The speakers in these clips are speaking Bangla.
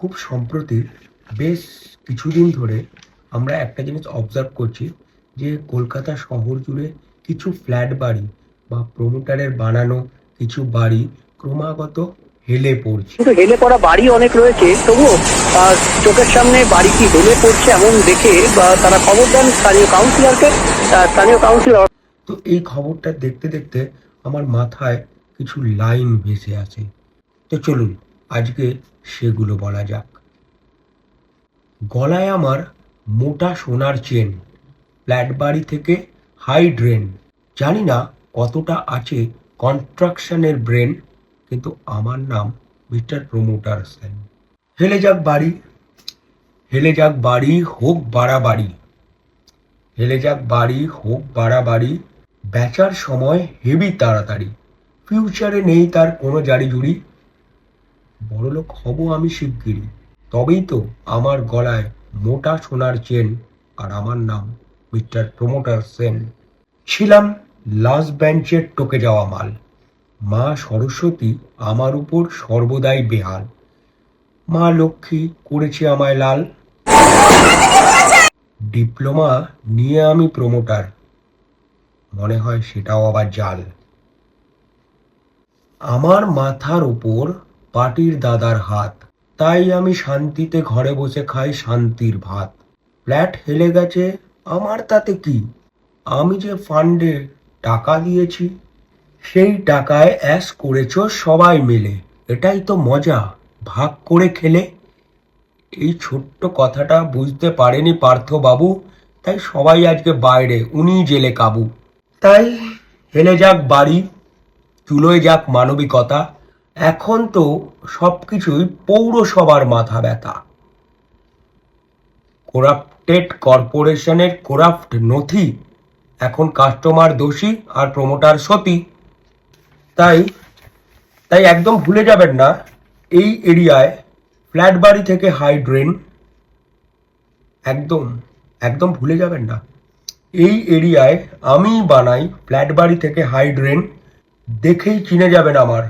খুব সম্প্রতি বেশ কিছুদিন ধরে আমরা একটা জিনিস অবজার্ভ করছি যে কলকাতা শহর জুড়ে কিছু ফ্ল্যাট বাড়ি বা প্রমোটারের বানানো কিছু বাড়ি ক্রমাগত হেলে পড়ছে। কিন্তু হেলে পড়া বাড়ি অনেক রয়েছে, তবুও চোখের সামনে বাড়ি কি হেলে পড়ছে এমন দেখে তারা খবর দেন স্থানীয় কাউন্সিলরকে। স্থানীয় কাউন্সিলর তো এই খবরটা দেখতে দেখতে আমার মাথায় কিছু লাইন ভেসে আসে। তো চলুন আজকে সেগুলো বলা যাক। গলায় আমার মোটা সোনার চেন, ফ্ল্যাট বাড়ি থেকে হাই ড্রেন। জানি না কতটা আছে কনস্ট্রাকশনের ব্রেন, কিন্তু আমার নাম মিস্টার প্রমোটার সেন। হেলে যাক বাড়ি, হেলে যাক বাড়ি হোক বাড়াবাড়ি, হেলে যাক বাড়ি হোক বাড়াবাড়ি, বেচার সময় হেভি তাড়াতাড়ি, ফিউচারে নেই তার কোনো জারি জুড়ি, বড়লোক হব আমি শিগগিরই, তবেই তো আমার গলায় মোটা সোনার চেন, আর আমার নাম মিস্টার প্রমোটার সেন। ছিলাম লাস্ট বেঞ্চের টকে যাওয়া মাল, মা সরস্বতী আমার উপর সর্বদাই বেহাল, মা লক্ষ্মী করেছে আমায় লাল। ডিপ্লোমা নিয়ে আমি প্রমোটার, মনে হয় সেটাও আবার জাল। আমার মাথার ওপর পার্টির দাদার হাত, তাই আমি শান্তিতে ঘরে বসে খাই শান্তির ভাত। ফ্ল্যাট হেলে গেছে আমার তাতে কি, আমি যে ফান্ডে টাকা দিয়েছি, সেই টাকায় অ্যাশ করেছ সবাই মিলে, এটাই তো মজা ভাগ করে খেলে। এই ছোট্ট কথাটা বুঝতে পারেনি পার্থবাবু, তাই সবাই আজকে বাইরে, উনি জেলে কাবু। তাই হেলে যাক বাড়ি, চুলোয় যাক মানবিকতা, এখন তো সবকিছুই পৌরসভার মাথা ব্যথা। করাপ্টেড কর্পোরেশনের করাপ্ট নথি, এখন কাস্টমার দোষী আর প্রমোটার সতী। তাই তাই একদম ভুলে যাবেন না, এই এরিয়ায় ফ্ল্যাট বাড়ি থেকে হাই ড্রেন, একদম একদম ভুলে যাবেন না, এই এরিয়ায় আমি বানাই ফ্ল্যাট বাড়ি থেকে হাই ড্রেন। দেখেই চিনে যাবেন আমার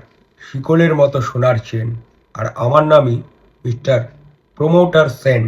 শিকলের মতো সোনার চেন, আর আমার নামই মিস্টার প্রমোটার সেন।